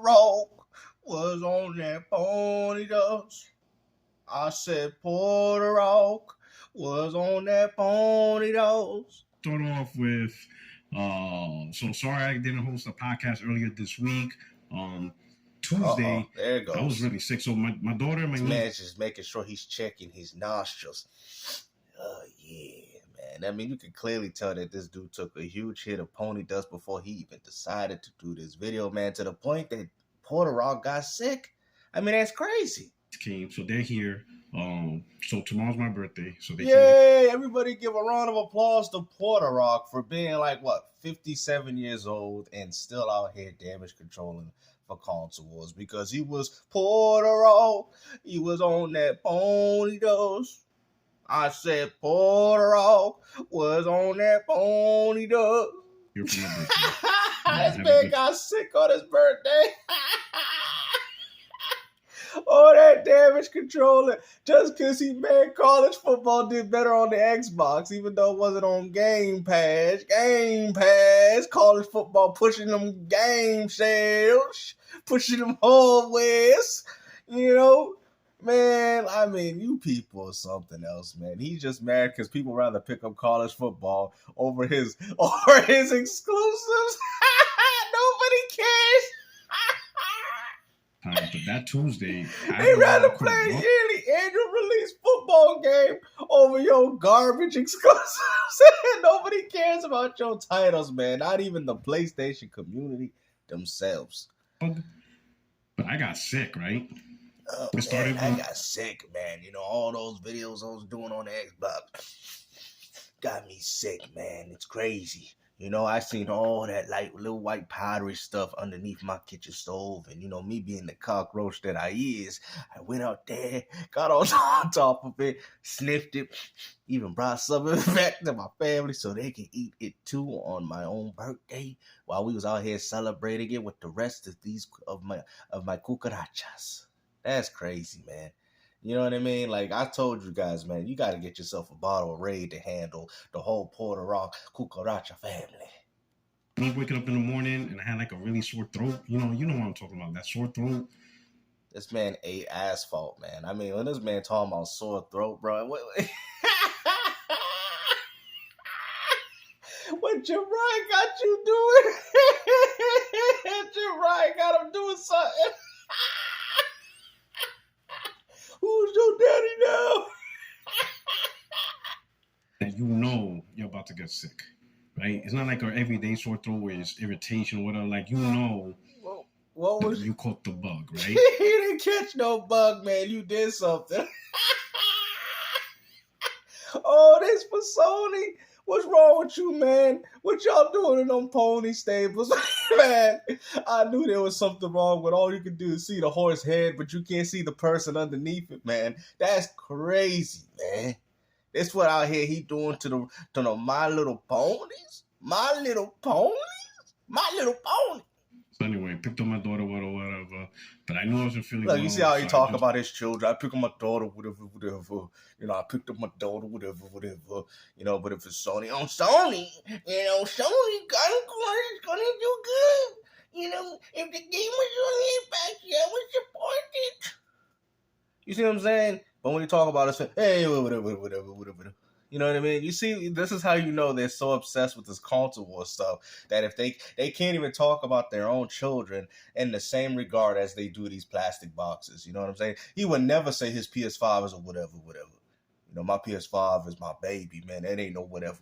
rock was on that pony dust. I said Puerto Rock was on that pony dust. Start off with, so sorry I didn't host a podcast earlier this week. Tuesday, there it goes. I was really sick. So my daughter and my niece. Man's just making sure he's checking his nostrils. Yeah, man. I mean, you can clearly tell that this dude took a huge hit of pony dust before he even decided to do this video, man, to the point that Puerto Rock got sick. I mean, that's crazy. So they're here. So tomorrow's my birthday. So yay! Everybody give a round of applause to Puerto Rock for being 57 years old and still out here damage controlling for console wars, because he was Puerto Rock. He was on that pony dust. I said Puerto Rock was on that pony dust. This man got sick on his birthday. Oh, that damage controller. Just because he made college football did better on the Xbox, even though it wasn't on Game Pass. Game Pass. College football pushing them game sales. Pushing them hallways. You know? Man, I mean, you people are something else, man. He's just mad because people rather pick up college football over his exclusives. Nobody cares. But that Tuesday, they rather play a yearly annual release football game over your garbage exclusives. Nobody cares about your titles, man. Not even the PlayStation community themselves. But I got sick, right? I got sick, man. You know, all those videos I was doing on the Xbox got me sick, man. It's crazy. You know, I seen all that little white powdery stuff underneath my kitchen stove. And, you know, me being the cockroach that I is, I went out there, got on top of it, sniffed it, even brought some of it back to my family so they can eat it too on my own birthday while we was out here celebrating it with the rest of my cucarachas. That's crazy, man. You know what I mean? I told you guys, man, you got to get yourself a bottle of Raid to handle the whole Puerto Rock cucaracha family. I was waking up in the morning and I had a really sore throat. You know what I'm talking about, that sore throat. This man ate asphalt, man. I mean, when this man talking about sore throat, bro, what Jeriah got you doing? Jeriah got him doing something. Who's your daddy now? And you know you're about to get sick, right? It's not like our everyday sore throat where it's irritation, whatever. You caught the bug, right? He didn't catch no bug, man. You did something. Oh, this for Sony. What's wrong with you, man? What y'all doing in them pony stables? Man, I knew there was something wrong with all you can do is see the horse head, but you can't see the person underneath it, man. That's crazy, man. That's what out here he doing to the My Little Ponies? My Little Ponies? My Little Pony. So anyway, picked up my daughter, whatever. But I knew I wasn't feeling well. Look, you see how he talk about his children. I picked up my daughter, whatever. You know, I picked up my daughter, whatever. You know, but if it's Sony on Sony, you know, Sony gonna do good. You know, if the game was on Xbox, I would support it. You see what I'm saying? But when you talk about it, hey, whatever. You know what I mean? You see, this is how you know they're so obsessed with this console war stuff that if they can't even talk about their own children in the same regard as they do these plastic boxes. You know what I'm saying? He would never say his PS5 is a whatever. You know, my PS5 is my baby, man. That ain't no whatever.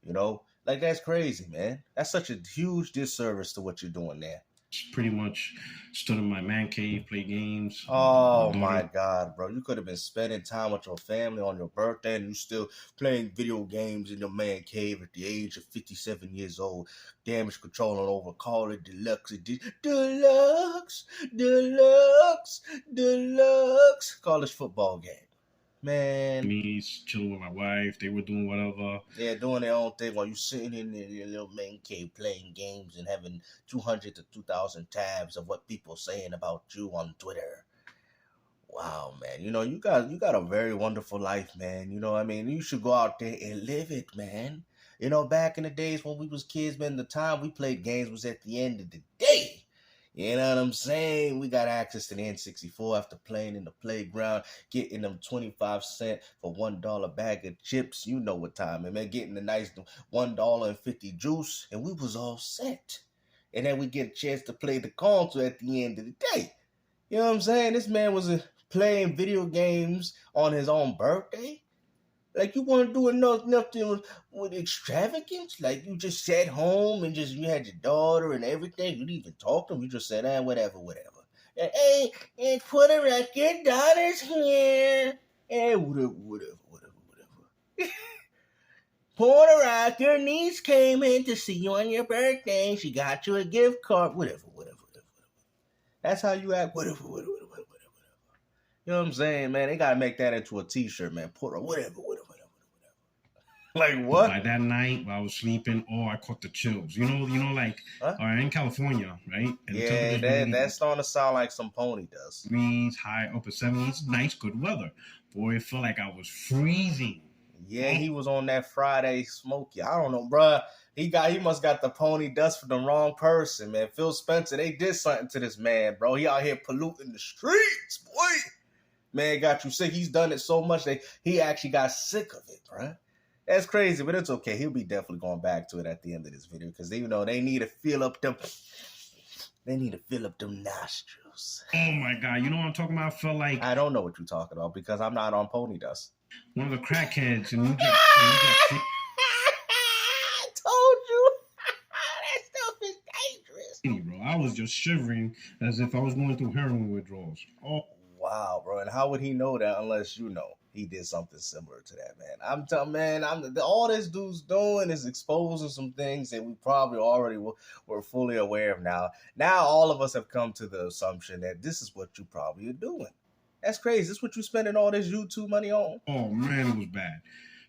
You know? That's crazy, man. That's such a huge disservice to what you're doing there. Pretty much stood in my man cave, play games. Oh my God, bro. You could have been spending time with your family on your birthday and you still playing video games in your man cave at the age of 57 years old. Damage controlling over Call of Deluxe Edition. Deluxe. College football game. Man. Me chilling with my wife. They were doing whatever. They're doing their own thing while you sitting in your little man cave playing games and having 200 to 2,000 tabs of what people saying about you on Twitter. Wow, man. You know, you got a very wonderful life, man. You know what I mean? You should go out there and live it, man. You know, back in the days when we was kids, man, the time we played games was at the end of the day. You know what I'm saying? We got access to the N64 after playing in the playground, getting them 25 cents for $1 bag of chips. You know what time, and man, getting the nice $1.50 juice, and we was all set. And then we get a chance to play the console at the end of the day. You know what I'm saying? This man was playing video games on his own birthday. Like, you want to do nothing with extravagance? Like, you just sat home and you had your daughter and everything. You didn't even talk to him. You just said, whatever. Hey, put a record, daughter's here. Hey, whatever. Puerto Rico, your niece came in to see you on your birthday. She got you a gift card. Whatever. That's how you act. Whatever. You know what I'm saying, man? They got to make that into a t-shirt, man. Whatever. Like, what? By that night, while I was sleeping, I caught the chills. You know, like, in California, right? And yeah, that's starting to sound like some pony dust. Degrees, high upper 70s, nice, good weather. Boy, it felt like I was freezing. Yeah, he was on that Friday smoky. I don't know, bruh. He must got the pony dust for the wrong person, man. Phil Spencer, they did something to this man, bro. He out here polluting the streets, boy. Man, got you sick. He's done it so much that he actually got sick of it, bruh. That's crazy, but it's okay. He'll be definitely going back to it at the end of this video because they need to fill up them. They need to fill up them nostrils. Oh my God! You know what I'm talking about? I felt like I don't know what you're talking about because I'm not on pony dust. One of the crackheads, and you get I told you that stuff is dangerous, bro. I was just shivering as if I was going through heroin withdrawals. Oh wow, bro! And how would he know that unless you know? He did something similar to that, man. I'm telling, man, all this dude's doing is exposing some things that we probably already were fully aware of now. Now all of us have come to the assumption that this is what you probably are doing. That's crazy. This is what you spending all this YouTube money on? Oh, man, it was bad.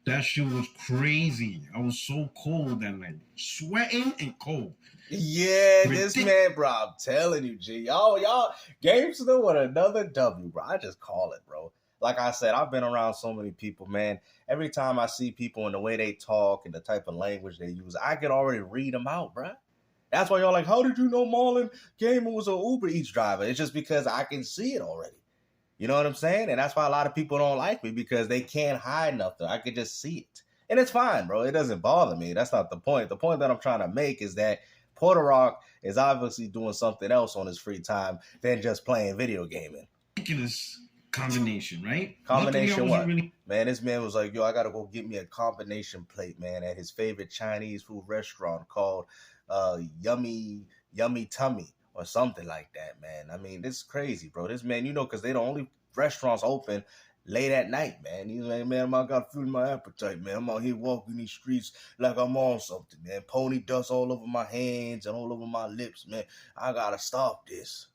That shit was crazy. I was so cold that night. Sweating and cold. Yeah, this man, bro, I'm telling you, G. Y'all, GameStop with another W, bro. I just call it, bro. Like I said, I've been around so many people, man. Every time I see people and the way they talk and the type of language they use, I can already read them out, bro. That's why y'all like, how did you know Marlon Gamer was an Uber Eats driver? It's just because I can see it already. You know what I'm saying? And that's why a lot of people don't like me because they can't hide nothing. I can just see it. And it's fine, bro. It doesn't bother me. That's not the point. The point that I'm trying to make is that Porter Rock is obviously doing something else on his free time than just playing video gaming. Ridiculous combination, right? Combination what? Man, this man was like, yo, I gotta go get me a combination plate, man, at his favorite Chinese food restaurant called Yummy Tummy or something like that, man. I mean, this is crazy, bro. This man, because they the only restaurants open late at night, man. He's like, man, I got food in my appetite, man. I'm out here walking these streets like I'm on something, man. Pony dust all over my hands and all over my lips, man. I gotta stop this.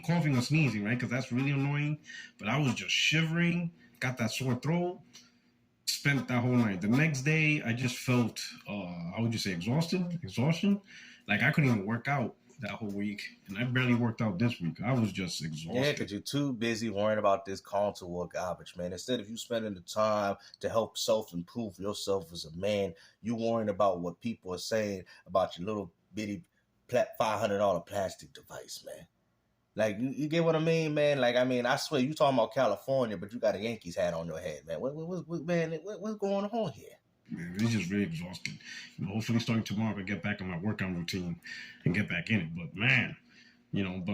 Coughing or sneezing, right? Because that's really annoying. But I was just shivering, got that sore throat, spent that whole night. The next day, I just felt, how would you say, exhaustion. Like I couldn't even work out that whole week. And I barely worked out this week. I was just exhausted. Yeah, because you're too busy worrying about this console or garbage, man. Instead of you spending the time to help self-improve yourself as a man, you worrying about what people are saying about your little bitty $500 plastic device, man. Like, you get what I mean, man? Like, I mean, I swear, you talking about California, but you got a Yankees hat on your head, man. What's going on here? Man, it's just really exhausting. Hopefully starting tomorrow, I get back on my workout routine and get back in it. But, man,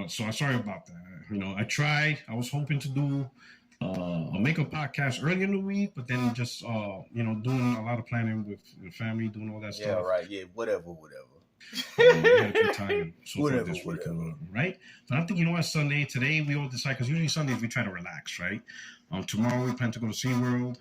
so I'm sorry about that. I tried. I was hoping to do a makeup podcast earlier in the week, but then just, doing a lot of planning with the family, doing all that stuff. Yeah, right. Yeah, whatever. We had a good time so far this week, right? But I'm thinking, Sunday, today we all decide, because usually Sundays we try to relax, right? Tomorrow we plan to go to SeaWorld,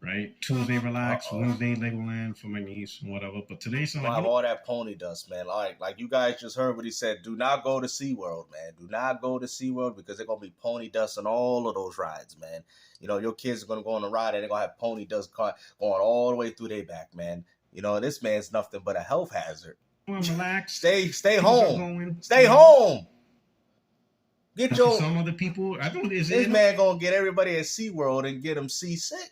right? Tuesday relax, Wednesday Legoland for my niece and whatever. But today's Sunday, have all that pony dust, man. Like you guys just heard what he said. Do not go to SeaWorld, man. Do not go to SeaWorld because they're gonna be pony dust on all of those rides, man. Your kids are gonna go on a ride and they're gonna have pony dust going all the way through their back, man. This man's nothing but a health hazard. Relax. Stay home. Stay home. Get your some other people. I don't. This man gonna get everybody at SeaWorld and get them seasick.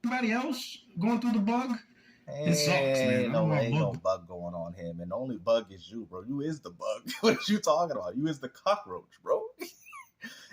Everybody else going through the bug, It sucks, man. I don't know Ain't no about bug going on here, man. The only bug is you, bro. You is the bug. What are you talking about? You is the cockroach, bro.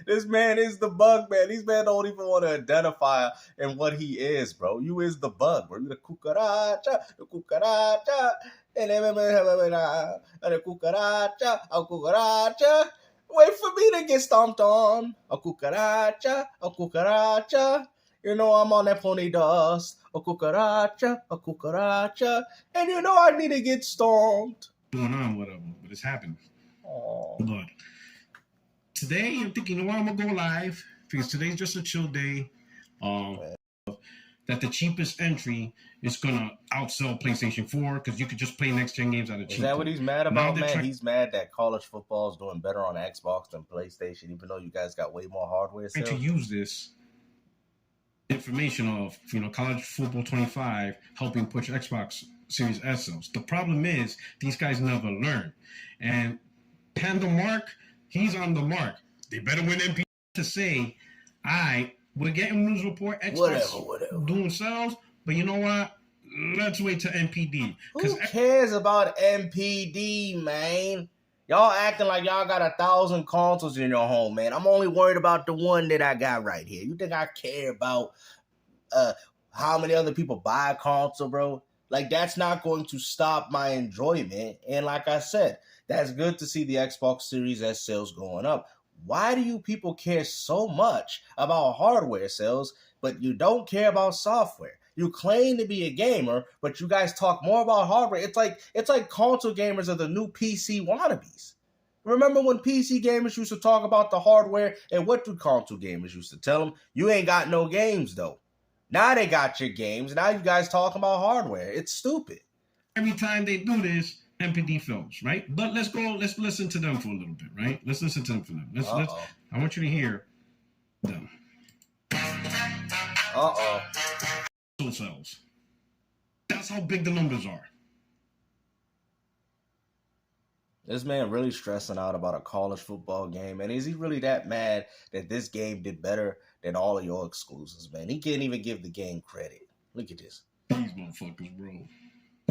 This man is the bug, man. These men don't even want to identify in what he is, bro. You is the bug, bro. You the cucaracha, the cucaracha, and the cucaracha, a cucaracha. Wait for me to get stomped on. A cucaracha, a cucaracha. You know I'm on that pony dust. A cucaracha, and you know I need to get stomped. what's going on, whatever, but it's happened. Oh. But today, I'm thinking, you know what, I'm gonna go live because today's just a chill day. That the cheapest entry is gonna outsell PlayStation 4 because you could just play next gen games at a cheap. Is that what he's mad about, man? He's mad that college football is doing better on Xbox than PlayStation, even though you guys got way more hardware sales. To use this information of, you know, college football 25 helping push Xbox Series S sales. The problem is these guys never learn, and Panda Mark, he's on the mark. They better win NPD to say, we're getting news report Xbox whatever. doing sales, but you know what? Let's wait to NPD. Who cares about NPD, man? Y'all acting like y'all got 1,000 consoles in your home, man. I'm only worried about the one that I got right here. You think I care about how many other people buy a console, bro? Like, that's not going to stop my enjoyment. And like I said, that's good to see the Xbox Series S sales going up. Why do you people care so much about hardware sales, but you don't care about software? You claim to be a gamer, but you guys talk more about hardware. It's like console gamers are the new PC wannabes. Remember when PC gamers used to talk about the hardware, and what do console gamers used to tell them? You ain't got no games, though. Now they got your games. Now you guys talking about hardware. It's stupid. Every time they do this, NPD films, right? But let's listen to them for a little bit, right? Let's listen to them for them. I want you to hear them. Sales. That's how big the numbers are. This man really stressing out about a college football game, and is he really that mad that this game did better than all of your exclusives, man? He can't even give the game credit. Look at this. These motherfuckers, bro.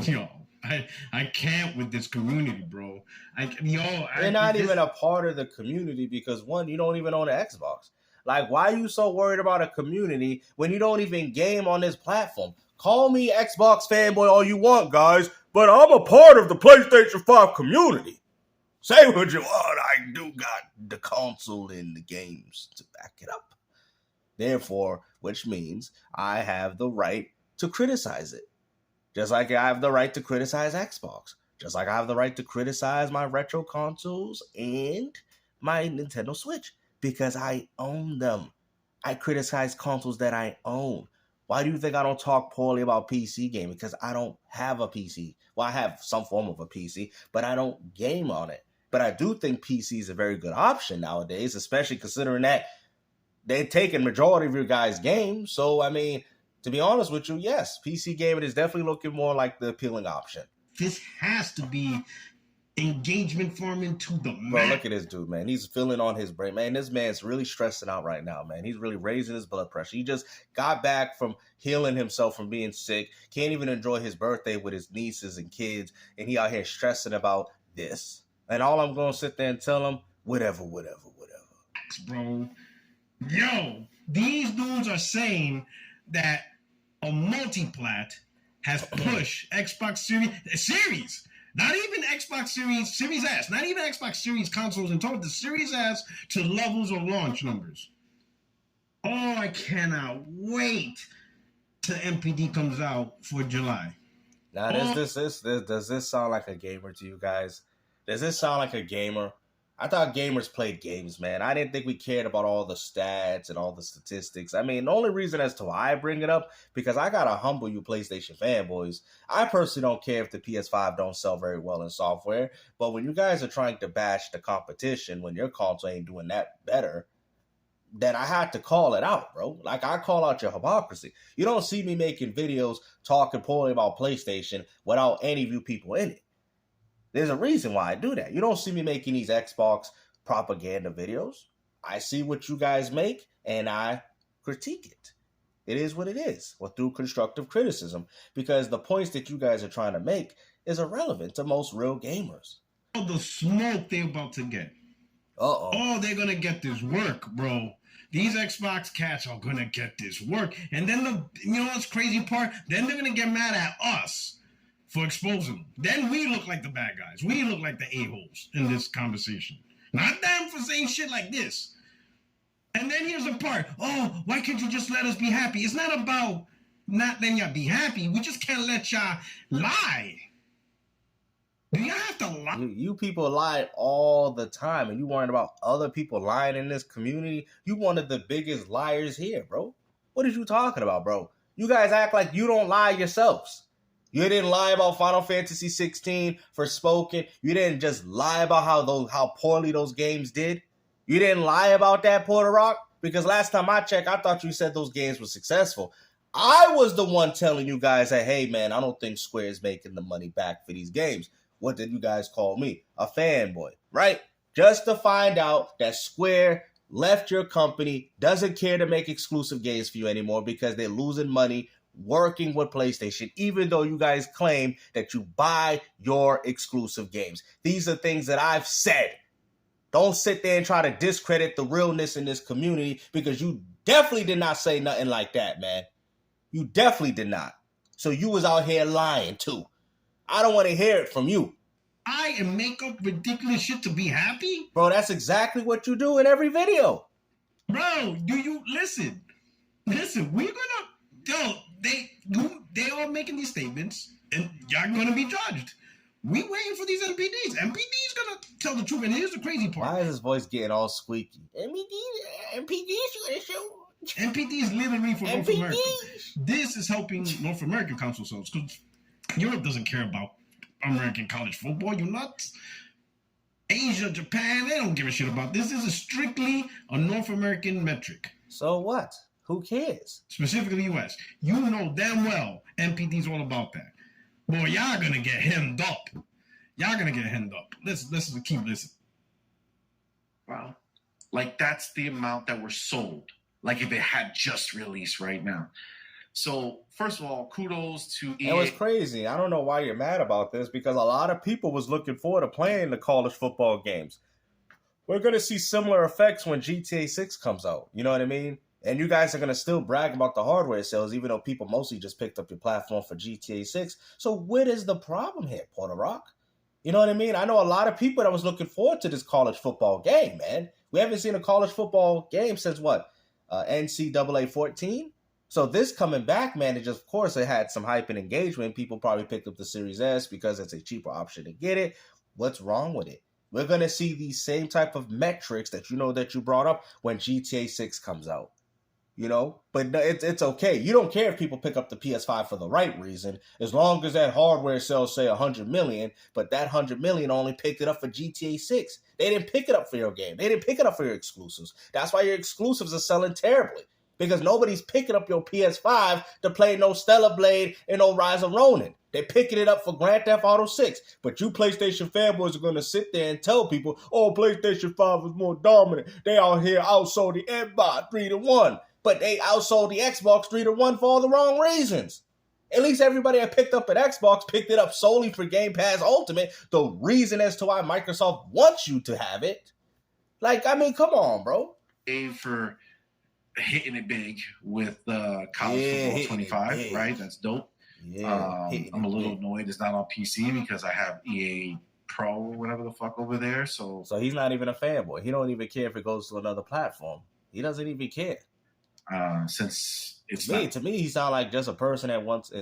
Yo, I can't with this community, bro. They're not even a part of the community because, one, you don't even own an Xbox. Like, why are you so worried about a community when you don't even game on this platform? Call me Xbox fanboy all you want, guys, but I'm a part of the PlayStation 5 community. Say what you want, I do got the console and the games to back it up. Therefore, which means I have the right to criticize it. Just like I have the right to criticize Xbox. Just like I have the right to criticize my retro consoles and my Nintendo Switch. Because I own them. I criticize consoles that I own. Why do you think I don't talk poorly about PC gaming? Because I don't have a PC. Well, I have some form of a PC, but I don't game on it. But I do think PC is a very good option nowadays, especially considering that they're taking majority of your guys' games. So, I mean, to be honest with you, yes, PC gaming is definitely looking more like the appealing option. This has to be engagement farming to the max. Bro, look at this dude, man. He's feeling on his brain. Man, this man's really stressing out right now, man. He's really raising his blood pressure. He just got back from healing himself from being sick. Can't even enjoy his birthday with his nieces and kids. And he out here stressing about this. And all I'm going to sit there and tell him, whatever. Bro, yo, these dudes are saying that a multiplat has pushed Xbox Series. Not even Xbox Series S, not even Xbox Series consoles in total, the Series S to levels of launch numbers. Oh, I cannot wait till NPD comes out for July. Now, does this sound like a gamer to you guys? Does this sound like a gamer? I thought gamers played games, man. I didn't think we cared about all the stats and all the statistics. I mean, the only reason as to why I bring it up, because I gotta humble you PlayStation fanboys. I personally don't care if the PS5 don't sell very well in software, but when you guys are trying to bash the competition when your console ain't doing that better, then I had to call it out, bro. Like, I call out your hypocrisy. You don't see me making videos talking poorly about PlayStation without any of you people in it. There's a reason why I do that. You don't see me making these Xbox propaganda videos. I see what you guys make, and I critique it. It is what it is, or through constructive criticism, because the points that you guys are trying to make is irrelevant to most real gamers. Oh, the smoke they're about to get. Uh-oh. Oh, they're going to get this work, bro. These Xbox cats are going to get this work. And then, you know what's crazy part? Then they're going to get mad at us for exposing them. Then we look like the bad guys. We look like the a-holes in this conversation. Not them for saying shit like this. And then here's the part. Oh, why can't you just let us be happy? It's not about not letting y'all be happy. We just can't let y'all lie. Do y'all have to lie? You people lie all the time, and you worrying about other people lying in this community? You one of the biggest liars here, bro. What are you talking about, bro? You guys act like you don't lie yourselves. You didn't lie about Final Fantasy 16 for Spoken. You didn't just lie about how poorly those games did. You didn't lie about that, Puerto Rock? Because last time I checked, I thought you said those games were successful. I was the one telling you guys that, hey, man, I don't think Square is making the money back for these games. What did you guys call me? A fanboy, right? Just to find out that Square left your company, doesn't care to make exclusive games for you anymore because they're losing money working with PlayStation, even though you guys claim that you buy your exclusive games. These are things that I've said. Don't sit there and try to discredit the realness in this community, because you definitely did not say nothing like that, man. You definitely did not. So you was out here lying too. I don't want to hear it from you. I and make up ridiculous shit to be happy? Bro, that's exactly what you do in every video. Bro, do you listen? Listen, we're gonna they are making these statements and y'all gonna be judged. We waiting for these NPDs. NPD's gonna tell the truth, and here's the crazy part. Why is his voice getting all squeaky? NPD's gonna show. NPD is literally for North America. This is helping North American console sales, because Europe doesn't care about American college football. You nuts? Asia, Japan, they don't give a shit about this. This is strictly a North American metric. So what? Who cares? Specifically US. You know damn well NPD's all about that. Boy, y'all gonna get hemmed up. Y'all gonna get hemmed up. Let's keep listening. Wow. Like, that's the amount that were sold. Like, if it had just released right now. So, first of all, kudos to EA. It was crazy. I don't know why you're mad about this, because a lot of people was looking forward to playing the college football games. We're going to see similar effects when GTA 6 comes out. You know what I mean? And you guys are going to still brag about the hardware sales, even though people mostly just picked up your platform for GTA 6. So what is the problem here, Puerto Rock? You know what I mean? I know a lot of people that was looking forward to this college football game, man. We haven't seen a college football game since what? NCAA 14? So this coming back, man, it just, of course, it had some hype and engagement. People probably picked up the Series S because it's a cheaper option to get it. What's wrong with it? We're going to see these same type of metrics that you brought up when GTA 6 comes out. You know, but it's okay. You don't care if people pick up the PS5 for the right reason, as long as that hardware sells, say, 100 million, but that 100 million only picked it up for GTA 6. They didn't pick it up for your game. They didn't pick it up for your exclusives. That's why your exclusives are selling terribly, because nobody's picking up your PS5 to play no Stellar Blade and no Rise of Ronin. They're picking it up for Grand Theft Auto 6. But you PlayStation fanboys are going to sit there and tell people, oh, PlayStation 5 is more dominant. They out here outsold the Xbox 3-1. But they outsold the Xbox 3-1 for all the wrong reasons. At least everybody that picked up an Xbox picked it up solely for Game Pass Ultimate, the reason as to why Microsoft wants you to have it. Like, I mean, come on, bro. For hitting it big with College Football 25, right? That's dope. Yeah, I'm a little annoyed it's not on PC because I have EA Pro or whatever the fuck over there. So he's not even a fanboy. He don't even care if it goes to another platform. He doesn't even care. Since it's to me, he sounds like just a person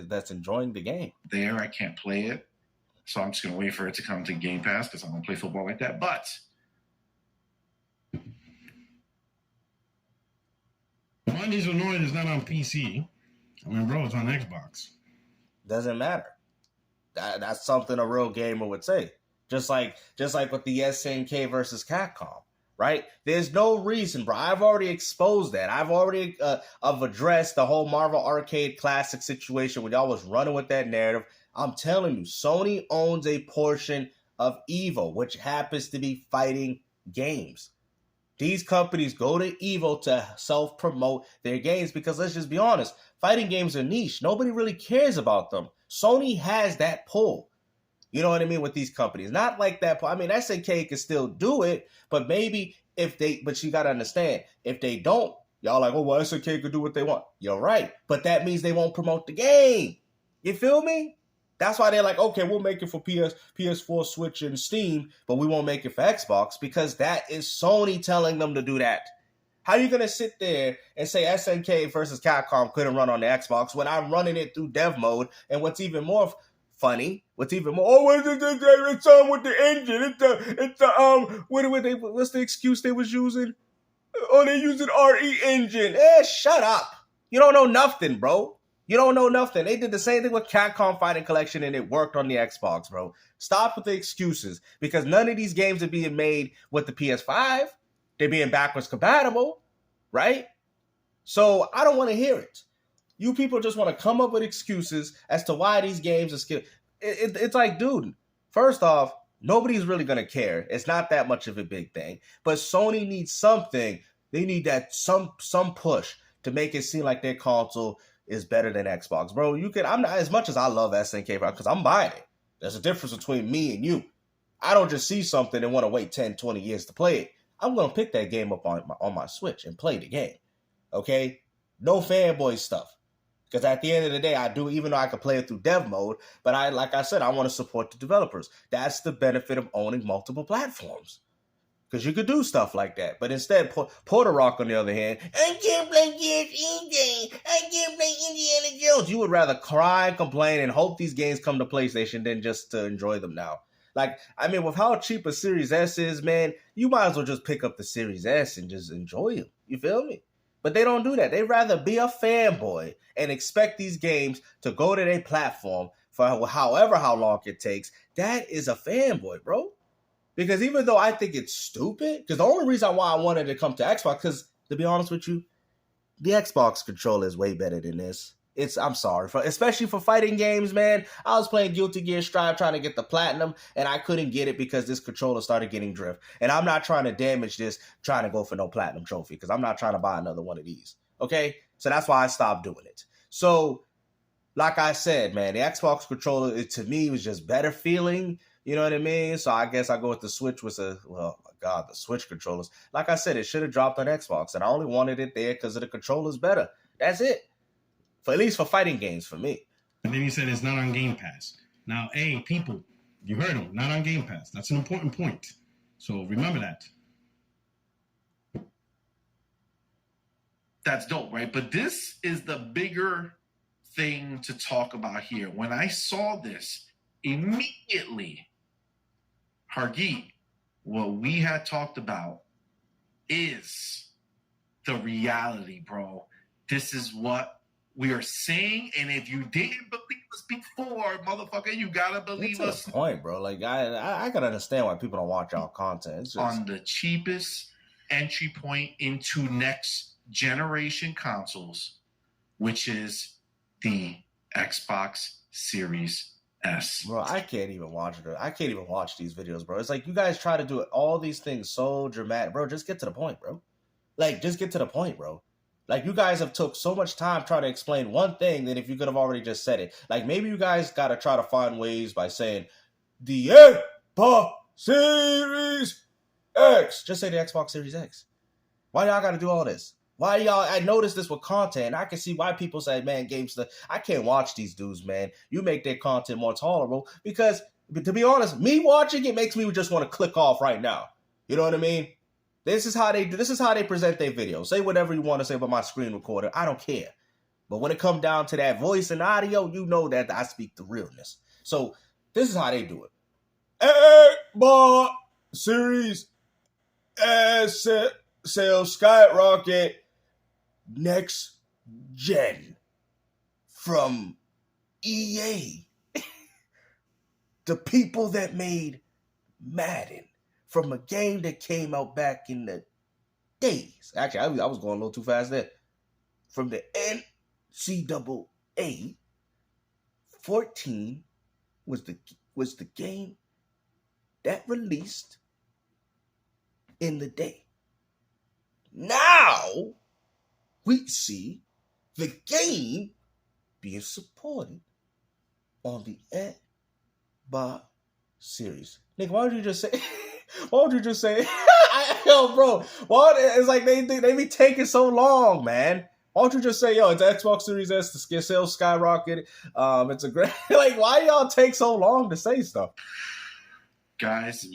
that's enjoying the game. There, I can't play it, so I'm just gonna wait for it to come to Game Pass because I don't play football like that. But one is annoying is not on PC. I mean, bro, it's on Xbox. Doesn't matter. That's something a real gamer would say. Just like with the SNK versus Capcom. Right? There's no reason, bro. I've already exposed that. I've already addressed the whole Marvel Arcade Classic situation when y'all was running with that narrative. I'm telling you, Sony owns a portion of Evo, which happens to be fighting games. These companies go to evil to self-promote their games because let's just be honest, fighting games are niche. Nobody really cares about them. Sony has that pull. You know what I mean with these companies. Not like that. I mean, SNK can still do it, but maybe but you got to understand, if they don't, y'all like, oh, well, SNK could do what they want. You're right. But that means they won't promote the game. You feel me? That's why they're like, okay, we'll make it for PS4, Switch, and Steam, but we won't make it for Xbox because that is Sony telling them to do that. How are you going to sit there and say SNK versus Capcom couldn't run on the Xbox when I'm running it through dev mode? And what's even more funny, what's on with the engine? What's the excuse they was using? Oh, they're using RE engine. Shut up. You don't know nothing, bro. You don't know nothing. They did the same thing with Capcom Fighting Collection and it worked on the Xbox, bro. Stop with the excuses because none of these games are being made with the PS5. They're being backwards compatible, right? So I don't want to hear it. You people just want to come up with excuses as to why these games are skill. It's like, dude, first off, nobody's really going to care. It's not that much of a big thing. But Sony needs something. They need that some push to make it seem like their console is better than Xbox. Bro, I'm not, as much as I love SNK, because I'm buying it. There's a difference between me and you. I don't just see something and want to wait 10, 20 years to play it. I'm going to pick that game up on my Switch and play the game. Okay? No fanboy stuff. Because at the end of the day, I do, even though I can play it through dev mode, but like I said, I want to support the developers. That's the benefit of owning multiple platforms. Because you could do stuff like that. But instead, Porter Rock, on the other hand, I can't play GSE, I can't play Indiana Jones. You would rather cry, complain, and hope these games come to PlayStation than just to enjoy them now. Like, I mean, with how cheap a Series S is, man, you might as well just pick up the Series S and just enjoy them. You feel me? But they don't do that. They'd rather be a fanboy and expect these games to go to their platform for how long it takes. That is a fanboy, bro. Because even though I think it's stupid, because the only reason why I wanted to come to Xbox, because to be honest with you, the Xbox controller is way better than this. I'm sorry, especially for fighting games, man. I was playing Guilty Gear Strive trying to get the platinum, and I couldn't get it because this controller started getting drift. And I'm not trying to damage this, trying to go for no platinum trophy, because I'm not trying to buy another one of these. Okay? So that's why I stopped doing it. So, like I said, man, the Xbox controller, to me, was just better feeling. You know what I mean? So I guess I go with the Switch with the Switch controllers. Like I said, it should have dropped on Xbox, and I only wanted it there because of the controllers better. That's it. At least for fighting games, for me. And then he said it's not on Game Pass. Now, hey, people, you heard him. Not on Game Pass. That's an important point. So remember that. That's dope, right? But this is the bigger thing to talk about here. When I saw this, immediately, Hargeet, what we had talked about is the reality, bro. This is what we are saying, and if you didn't believe us before, motherfucker, you gotta believe us. That's the point, bro. Like I can understand why people don't watch our content. It's just on the cheapest entry point into next generation consoles, which is the Xbox Series S. Bro, I can't even watch it. I can't even watch these videos, bro. It's like you guys try to do all these things so dramatic, bro. Just get to the point, bro. Like, just get to the point, bro. Like, you guys have took so much time trying to explain one thing that if you could have already just said it. Like, maybe you guys got to try to find ways by saying, the Xbox Series X. Just say the Xbox Series X. Why y'all got to do all this? Why y'all, I noticed this with content. I can see why people say, man, GameStop, I can't watch these dudes, man. You make their content more tolerable. Because, to be honest, me watching it makes me just want to click off right now. You know what I mean? This is how they present their videos. Say whatever you want to say about my screen recorder. I don't care. But when it comes down to that voice and audio, you know that I speak the realness. So this is how they do it. Xbox Series S sales skyrocket next gen from EA. The people that made Madden. From a game that came out back in the days. Actually, I was going a little too fast there. From the NCAA, 14 was the game that released in the day. Now we see the game being supported on the Xbox series. Nigga, why would you just say? Why would you just say? Yo, bro, why? It's like they be taking so long, man. Why don't you just say, yo, it's Xbox Series S, the sales skyrocketed. It's a great, like, why y'all take so long to say stuff? Guys,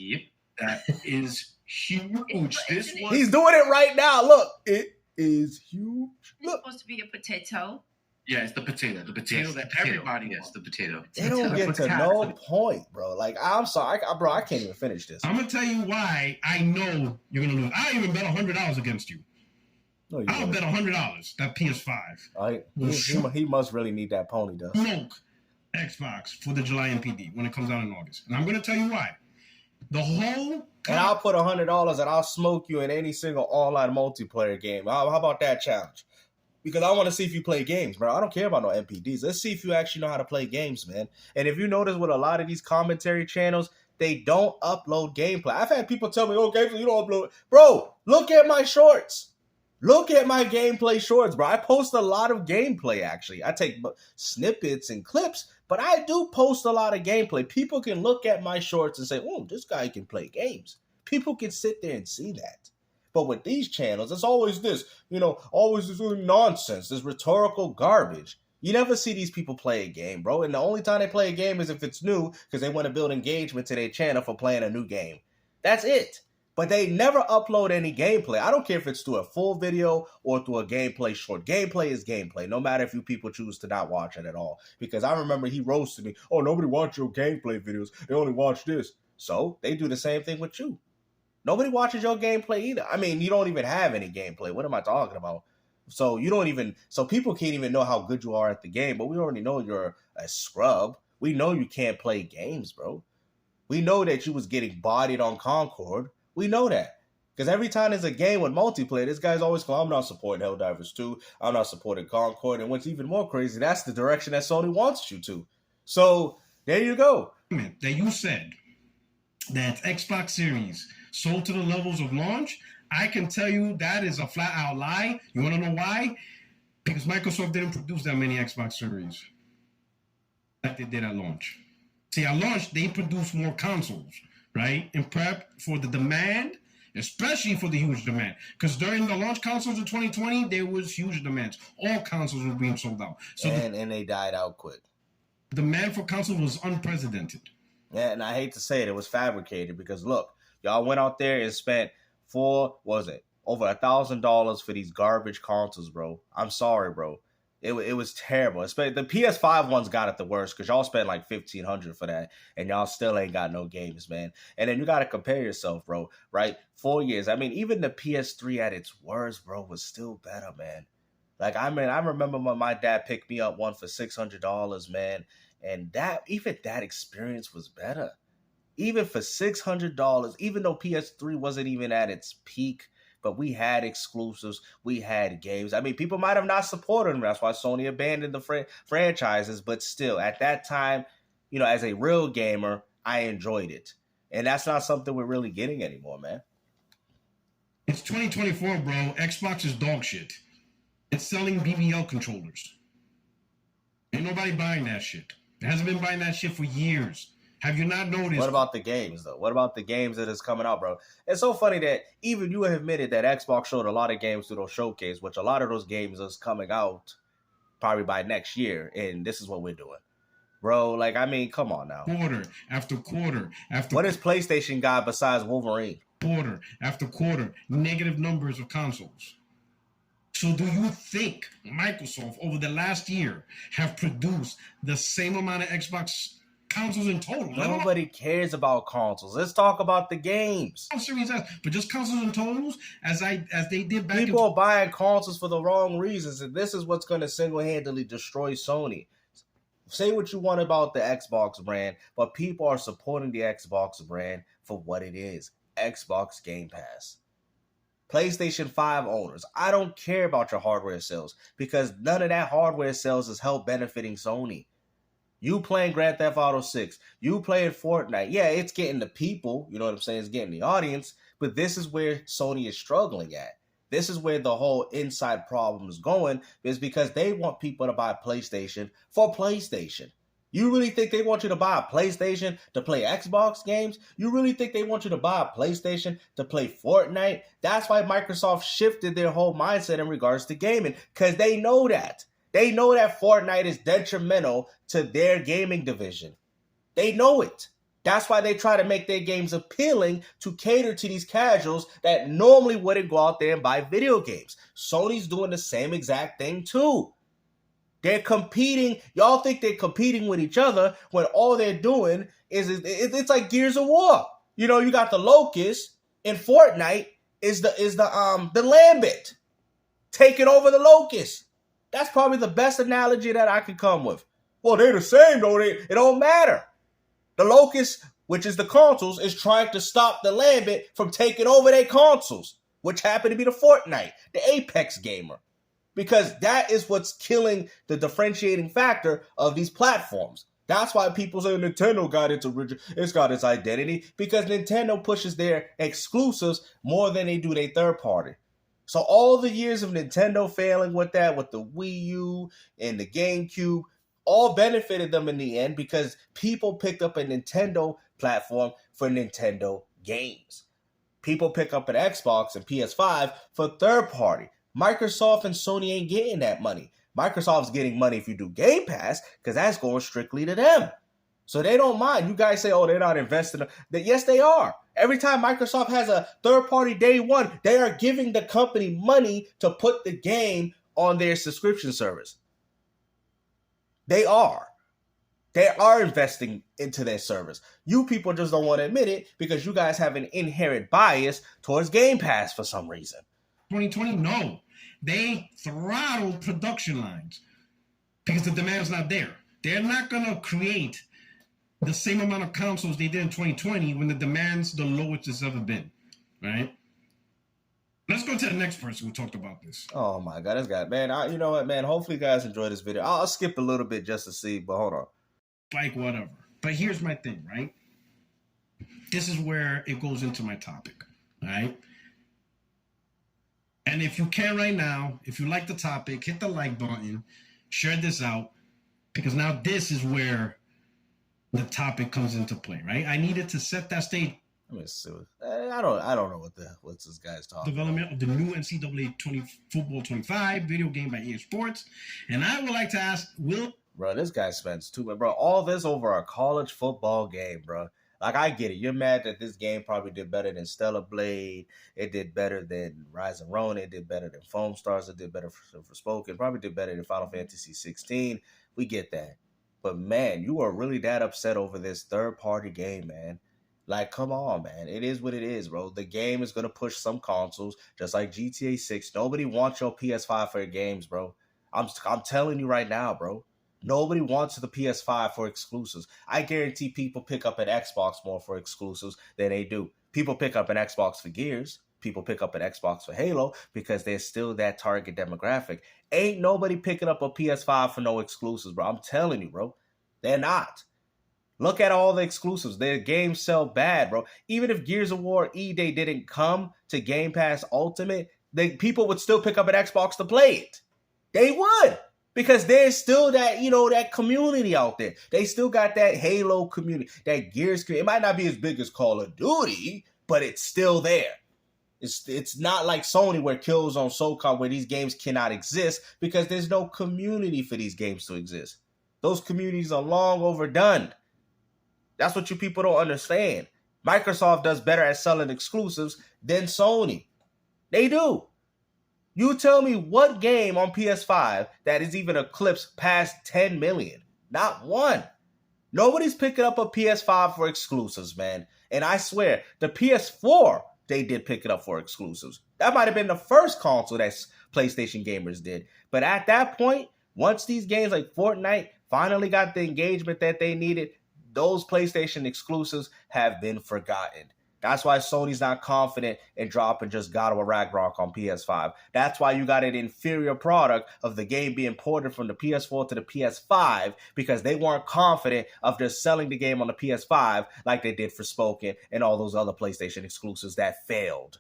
that is huge. He's doing it right now. Look, it is huge. Look. It's supposed to be a potato. Yeah, it's the potato. The potato that everybody wants. The potato. They don't get to no point, bro. Like, I'm sorry, bro, I can't even finish this. I'm going to tell you why I know you're going to lose. I'll even bet $100 against you. No, I'll bet $100 that PS5. He must really need that pony, though. Smoke Xbox for the July NPD when it comes out in August. And I'm going to tell you why. The whole... And I'll put $100 and I'll smoke you in any single online multiplayer game. How about that challenge? Because I want to see if you play games, bro. I don't care about no NPDs. Let's see if you actually know how to play games, man. And if you notice with a lot of these commentary channels, they don't upload gameplay. I've had people tell me, oh, gameplay, you don't upload. Bro, look at my shorts. Look at my gameplay shorts, bro. I post a lot of gameplay, actually. I take snippets and clips, but I do post a lot of gameplay. People can look at my shorts and say, oh, this guy can play games. People can sit there and see that. But with these channels, it's always this, always this nonsense, this rhetorical garbage. You never see these people play a game, bro. And the only time they play a game is if it's new, because they want to build engagement to their channel for playing a new game. That's it. But they never upload any gameplay. I don't care if it's through a full video or through a gameplay short. Gameplay is gameplay, no matter if you people choose to not watch it at all. Because I remember he roasted me. Oh, nobody watch your gameplay videos. They only watch this. So they do the same thing with you. Nobody watches your gameplay either. I mean, you don't even have any gameplay. What am I talking about? So people can't even know how good you are at the game, but we already know you're a scrub. We know you can't play games, bro. We know that you was getting bodied on Concord. We know that. Because every time there's a game with multiplayer, this guy's always going, I'm not supporting Helldivers 2. I'm not supporting Concord. And what's even more crazy, that's the direction that Sony wants you to. So, there you go. That you said that Xbox Series sold to the levels of launch, I can tell you that is a flat-out lie. You want to know why? Because Microsoft didn't produce that many Xbox Series like they did at launch. See, at launch, they produced more consoles, right? In prep for the demand, especially for the huge demand. Because during the launch consoles of 2020, there was huge demands. All consoles were being sold out. So and they died out quick. Demand for consoles was unprecedented. Yeah, and I hate to say it was fabricated because, look, y'all went out there and spent over $1,000 for these garbage consoles, bro. I'm sorry, bro. It was terrible. The PS5 ones got it the worst because y'all spent like $1,500 for that, and y'all still ain't got no games, man. And then you got to compare yourself, bro, right? 4 years. I mean, even the PS3 at its worst, bro, was still better, man. Like, I remember when my dad picked me up one for $600, man, and that experience was better. Even for $600, even though PS3 wasn't even at its peak, but we had exclusives, we had games. I mean, people might have not supported them. That's why Sony abandoned the franchises. But still, at that time, as a real gamer, I enjoyed it. And that's not something we're really getting anymore, man. It's 2024, bro. Xbox is dog shit. It's selling BBL controllers. Ain't nobody buying that shit. It hasn't been buying that shit for years. Have you not noticed? What about the games, though? What about the games that is coming out, bro? It's so funny that even you have admitted that Xbox showed a lot of games through those showcase, which a lot of those games is coming out probably by next year, and this is what we're doing. Bro, like, I mean, come on now. Quarter after quarter after... What has PlayStation got besides Wolverine? Quarter after quarter, negative numbers of consoles. So do you think Microsoft over the last year have produced the same amount of Xbox consoles in total? Nobody cares about consoles. Let's talk about the games. Series S, but just consoles and totals as they did back. People are buying consoles for the wrong reasons, and this is what's going to single-handedly destroy Sony. Say what you want about the Xbox brand, but people are supporting the Xbox brand for what it is. Xbox Game Pass. PlayStation 5 owners, I don't care about your hardware sales because none of that hardware sales is help benefiting Sony. You playing Grand Theft Auto 6, you playing Fortnite. Yeah, it's getting the people, you know what I'm saying? It's getting the audience, but this is where Sony is struggling at. This is where the whole inside problem is going, is because they want people to buy PlayStation for PlayStation. You really think they want you to buy a PlayStation to play Xbox games? You really think they want you to buy a PlayStation to play Fortnite? That's why Microsoft shifted their whole mindset in regards to gaming, because they know that. They know that Fortnite is detrimental to their gaming division. They know it. That's why they try to make their games appealing to cater to these casuals that normally wouldn't go out there and buy video games. Sony's doing the same exact thing too. They're competing. Y'all think they're competing with each other when all they're doing is it's like Gears of War. You know, you got the Locust in Fortnite is the Lambent taking over the Locust. That's probably the best analogy that I could come with. Well, they're the same though. It don't matter. The Locust, which is the consoles, is trying to stop the Lambent from taking over their consoles, which happen to be the Fortnite, the Apex gamer. Because that is what's killing the differentiating factor of these platforms. That's why people say Nintendo got it's got its identity, because Nintendo pushes their exclusives more than they do their third party. So all the years of Nintendo failing with that, with the Wii U and the GameCube, all benefited them in the end because people picked up a Nintendo platform for Nintendo games. People pick up an Xbox and PS5 for third party. Microsoft and Sony ain't getting that money. Microsoft's getting money if you do Game Pass because that's going strictly to them. So they don't mind. You guys say, oh, they're not investing. Yes, they are. Every time Microsoft has a third-party day one, they are giving the company money to put the game on their subscription service. They are. They are investing into their service. You people just don't want to admit it because you guys have an inherent bias towards Game Pass for some reason. 2020, no. They throttled production lines because the demand's not there. They're not going to create the same amount of consoles they did in 2020 when the demand's the lowest it's ever been, right? Let's go to the next person who talked about this. Oh my God, this guy, man. You know what, man? Hopefully you guys enjoy this video. I'll skip a little bit just to see, but hold on. Like whatever. But here's my thing, right? This is where it goes into my topic, right? And if you can right now, if you like the topic, hit the like button, share this out, because now this is where the topic comes into play, right? I needed to set that stage. Let me see. I don't know what's this guy's talking development of the new NCAA Football 25 video game by EA Sports. And I would like to ask, Bro, this guy spends too much. Bro, all this over a college football game, bro. Like, I get it. You're mad that this game probably did better than Stellar Blade. It did better than Rise and Ronin. It did better than Foam Stars. It did better for Spoken. Probably did better than Final Fantasy 16. We get that. But, man, you are really that upset over this third-party game, man. Like, come on, man. It is what it is, bro. The game is going to push some consoles, just like GTA 6. Nobody wants your PS5 for your games, bro. I'm telling you right now, bro. Nobody wants the PS5 for exclusives. I guarantee people pick up an Xbox more for exclusives than they do. People pick up an Xbox for Gears. People pick up an Xbox for Halo because they're still that target demographic. Ain't nobody picking up a PS5 for no exclusives, bro. I'm telling you, bro. They're not. Look at all the exclusives. Their games sell bad, bro. Even if Gears of War E-Day didn't come to Game Pass Ultimate, people would still pick up an Xbox to play it. They would. Because there's still that, that community out there. They still got that Halo community, that Gears community. It might not be as big as Call of Duty, but it's still there. It's not like Sony where Killzone SoCal where these games cannot exist because there's no community for these games to exist. Those communities are long overdone. That's what you people don't understand. Microsoft does better at selling exclusives than Sony. They do. You tell me what game on PS5 that is even eclipsed past 10 million. Not one. Nobody's picking up a PS5 for exclusives, man. And I swear, the PS4, they did pick it up for exclusives. That might have been the first console that PlayStation gamers did. But at that point, once these games like Fortnite finally got the engagement that they needed, those PlayStation exclusives have been forgotten. That's why Sony's not confident in dropping just God of War Ragnarok on PS5. That's why you got an inferior product of the game being ported from the PS4 to the PS5 because they weren't confident of just selling the game on the PS5 like they did for Spoken and all those other PlayStation exclusives that failed.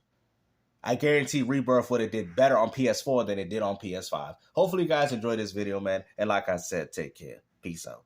I guarantee Rebirth would have did better on PS4 than it did on PS5. Hopefully you guys enjoyed this video, man. And like I said, take care. Peace out.